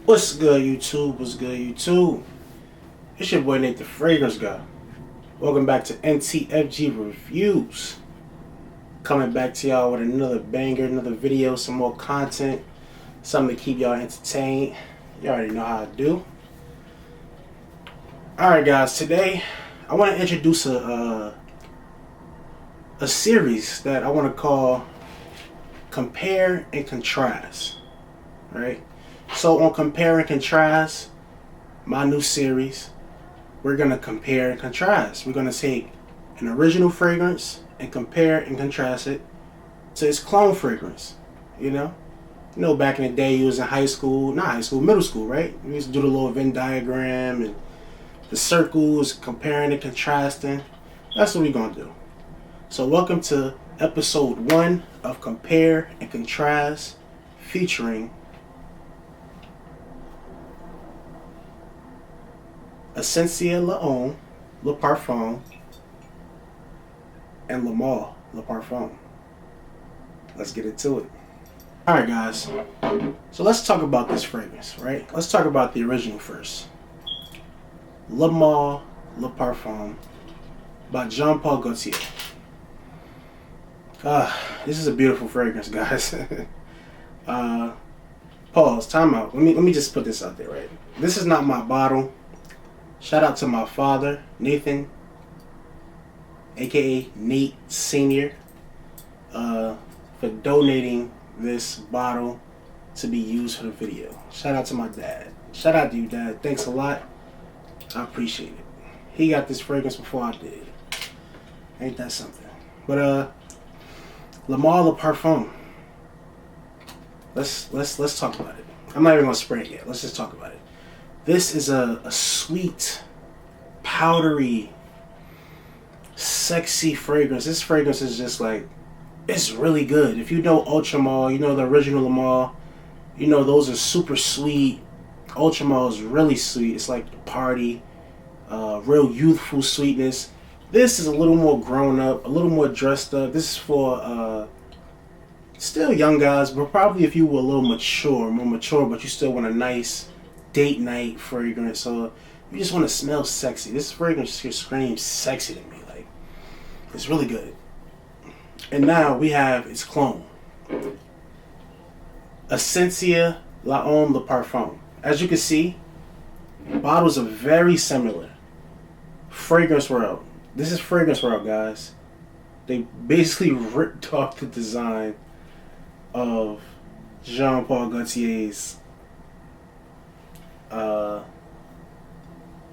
What's good, YouTube? What's good, YouTube? It's your boy Nate the Fragrance Guy. Welcome back to NTFG Reviews. Coming back to y'all with another banger, another video, some more content, something to keep y'all entertained. You already know how I do. Alright guys, today I want to introduce a series that I want to call Compare and Contrast. Right? So on Compare and Contrast, my new series, we're going to compare and contrast. We're going to take an original fragrance and compare and contrast it to its clone fragrance. You know, back in the day you was in middle school, right? We used to do the little Venn diagram and the circles, comparing and contrasting. That's what we're going to do. So welcome to episode 1 of Compare and Contrast, featuring Essencia Homme, Parfum, and Parfum. Let's get into it. Alright guys, so let's talk about this fragrance, right? Let's talk about the original first. Parfum by Jean-Paul Gaultier. This is a beautiful fragrance, guys. Pause, time out. Let me just put this out there, right? This is not my bottle. Shout out to my father, Nathan, aka Nate Sr., for donating this bottle to be used for the video. Shout out to my dad. Shout out to you, Dad. Thanks a lot. I appreciate it. He got this fragrance before I did. Ain't that something? But Parfum. Let's talk about it. I'm not even gonna spray it yet. Let's just talk about it. This is a sweet, powdery, sexy fragrance. This fragrance is just like, it's really good. If you know Ultramar, you know the original Lamar, you know those are super sweet. Ultramar is really sweet. It's like the party, real youthful sweetness. This is a little more grown up, a little more dressed up. This is for still young guys, but probably if you were a little more mature, but you still want a nice date night fragrance, or you just want to smell sexy. This fragrance just screams sexy to me. Like, it's really good. And now we have its clone, Essencia Homme Parfum. As you can see, bottles are very similar. Fragrance World. This is Fragrance World, guys. They basically ripped off the design of Jean-Paul Gaultier's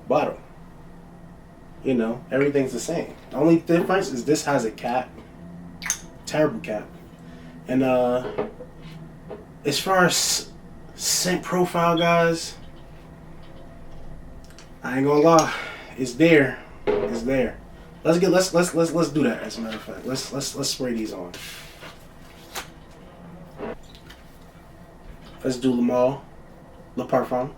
bottle. You know, everything's the same. The only difference is this has a cap. Terrible cap. And as far as scent profile, guys, I ain't gonna lie, it's there. It's there. Let's do that. As a matter of fact, let's spray these on. Let's do Le Parfum.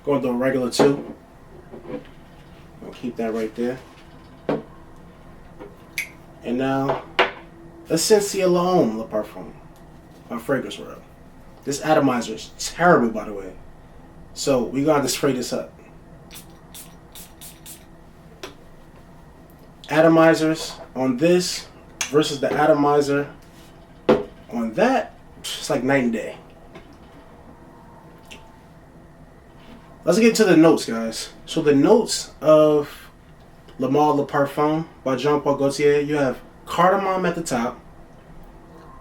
Going to a regular 2. I'll keep that right there. And now, Essencia Homme Parfum by Fragrance World. This atomizer is terrible, by the way. So we're going to spray this up. Atomizers on this versus the atomizer on that, it's like night and day. Let's get to the notes, guys. So the notes of Le Parfum by Jean-Paul Gaultier, you have cardamom at the top.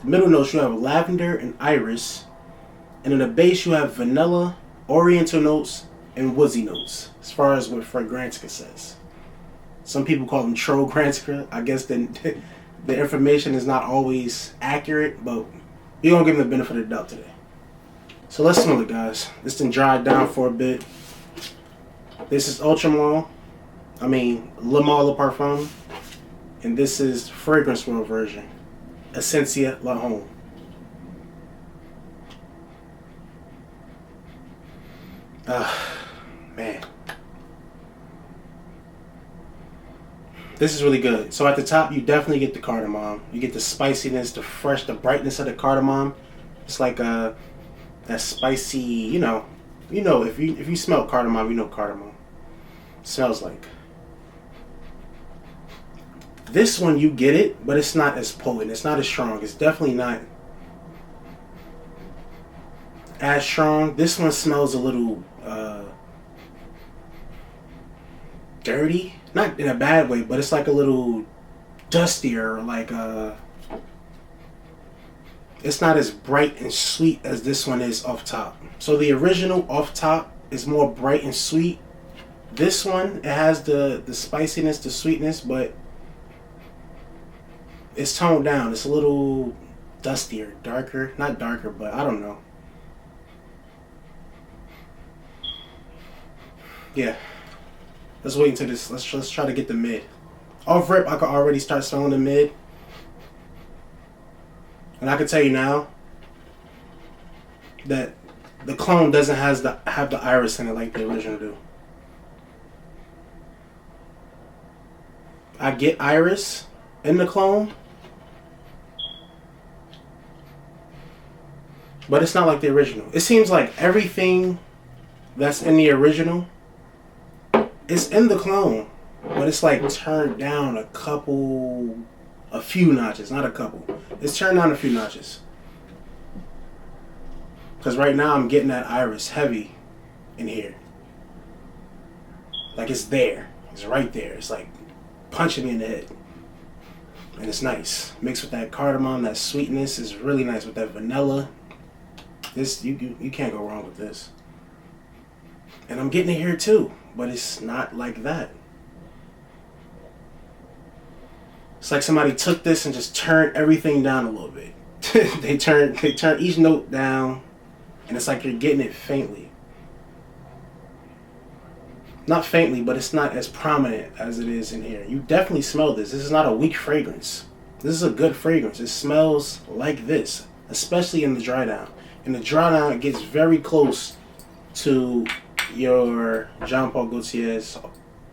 The middle notes, you have lavender and iris. And in the base, you have vanilla, oriental notes, and woodsy notes, as far as what Fragrantica says. Some people call them Fragrantica. I guess the information is not always accurate, but we're going to give them the benefit of the doubt today. So let's smell it, guys. This done dried down for a bit. This is Le Parfum. And this is Fragrance World version, Essencia Homme. Man. This is really good. So at the top, you definitely get the cardamom. You get the spiciness, the fresh, the brightness of the cardamom. It's like that spicy, if you smell cardamom, you know cardamom smells like. This one you get it, but it's not as potent. It's not as strong. It's definitely not as strong. This one smells a little dirty, not in a bad way, but it's like a little dustier. Like it's not as bright and sweet as this one is off top. So the original off top is more bright and sweet. This one, it has the spiciness, the sweetness, but it's toned down. It's a little dustier, darker. Not darker, but I don't know. Yeah. Let's wait until this. Let's try to get the mid. Off rip, I can already start smelling the mid. And I can tell you now that the clone doesn't have the iris in it like the original do. I get iris in the clone, but it's not like the original. It seems like everything that's in the original is in the clone, but it's like turned down a few notches, not a couple. It's turned down a few notches. Because right now I'm getting that iris heavy in here. Like it's there. It's right there. It's like punching me in the head. And it's nice. Mixed with that cardamom, that sweetness is really nice with that vanilla. This you can't go wrong with this. And I'm getting it here too, but it's not like that. It's like somebody took this and just turned everything down a little bit. they turn each note down, and it's like you're getting it faintly. Not faintly, but it's not as prominent as it is in here. You definitely smell this. This is not a weak fragrance. This is a good fragrance. It smells like this, especially in the dry down. In the dry down, it gets very close to your Jean Paul Gaultier's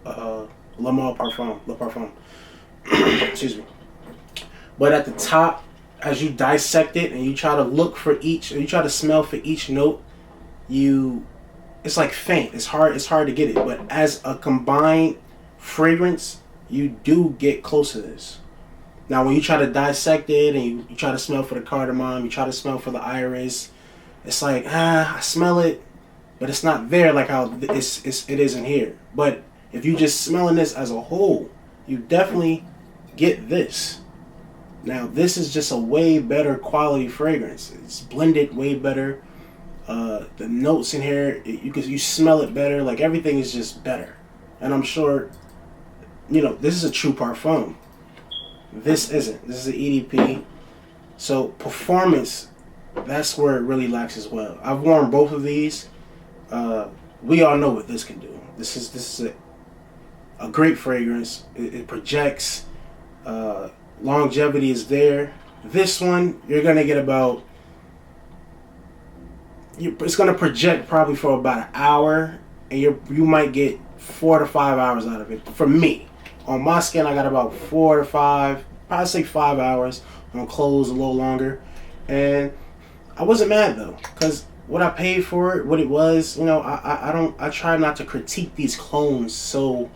Le Parfum. Excuse me. But at the top, as you dissect it and you try to look for each, or you try to smell for each note, it's like faint. It's hard to get it. But as a combined fragrance, you do get close to this. Now, when you try to dissect it and you try to smell for the cardamom, you try to smell for the iris, it's like, I smell it, but it's not there like how it is in here. But if you just smelling this as a whole, you definitely get this. Now, this is just a way better quality fragrance. It's blended way better. The notes in here, you smell it better. Like everything is just better. And I'm sure, this is a true Parfum. This isn't. This is an EDP. So performance, that's where it really lacks as well. I've worn both of these. We all know what this can do. This is a great fragrance. It projects. Longevity is there. This one, you're gonna get about. It's gonna project probably for about an hour, and you might get 4 to 5 hours out of it. For me, on my skin, I got about 4 to 5, probably say 5 hours. On clothes, a little longer, and I wasn't mad though, because what I paid for it, what it was, I try not to critique these clones so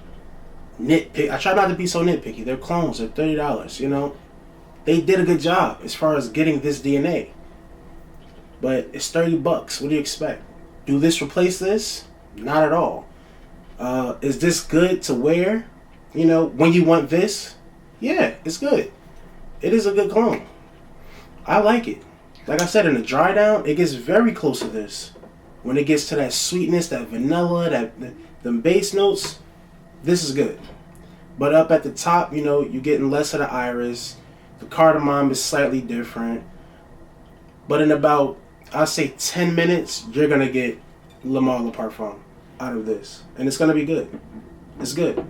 nitpick. I try not to be so nitpicky. They're clones. They're $30. They did a good job as far as getting this DNA. But it's $30. What do you expect? Do this replace this? Not at all. Is this good to wear? When you want this? Yeah, it's good. It is a good clone. I like it. Like I said, in the dry down, it gets very close to this. When it gets to that sweetness, that vanilla, the base notes, this is good. But up at the top, you're getting less of the iris. The cardamom is slightly different. But in about, I'll say 10 minutes, you're going to get Le Parfum out of this. And it's going to be good. It's good.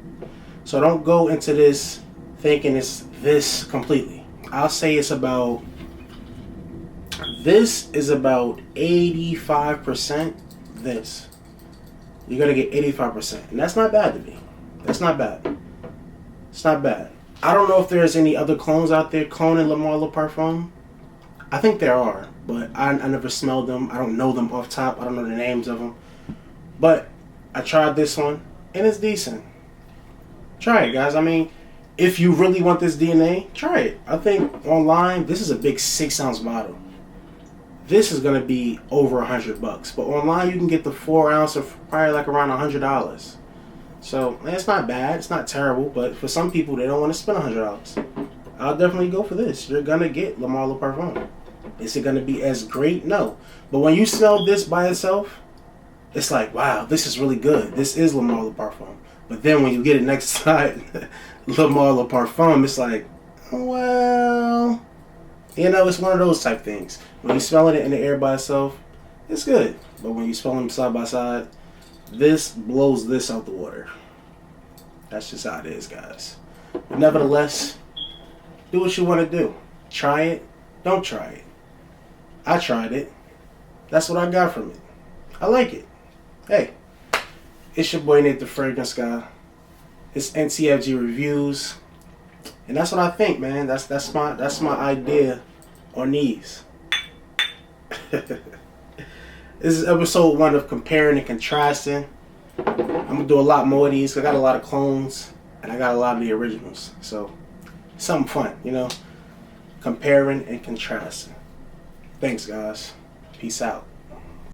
So don't go into this thinking it's this completely. I'll say this is about 85% this. You're going to get 85%. And that's not bad to me. That's not bad. It's not bad. I don't know if there's any other clones out there cloning Le Parfum. I think there are, but I never smelled them. I don't know them off top. I don't know the names of them. But I tried this one, and it's decent. Try it, guys. I mean, if you really want this DNA, try it. I think online, this is a big 6-ounce bottle. This is gonna be over $100, but online you can get the 4-ounce for probably like around $100. So it's not bad. It's not terrible, but for some people, they don't want to spend $100. I'll definitely go for this. You're gonna get Le Parfum. Is it gonna be as great? No. But when you smell this by itself, it's like, wow, this is really good. This is Le Parfum. But then when you get it next time, Le Parfum, it's like, well, you know, it's one of those type things. When you smell it in the air by itself, it's good. But when you smell them side by side, this blows this out the water. That's just how it is, guys. But nevertheless, do what you want to do. Try it. Don't try it. I tried it. That's what I got from it. I like it. Hey, it's your boy Nate the Fragrance Guy. It's NTFG Reviews. And that's what I think, man. That's my idea on these. This is episode 1 of comparing and contrasting. I'm gonna do a lot more of these. I got a lot of clones and I got a lot of the originals. So something fun, you know. Comparing and contrasting. Thanks, guys. Peace out.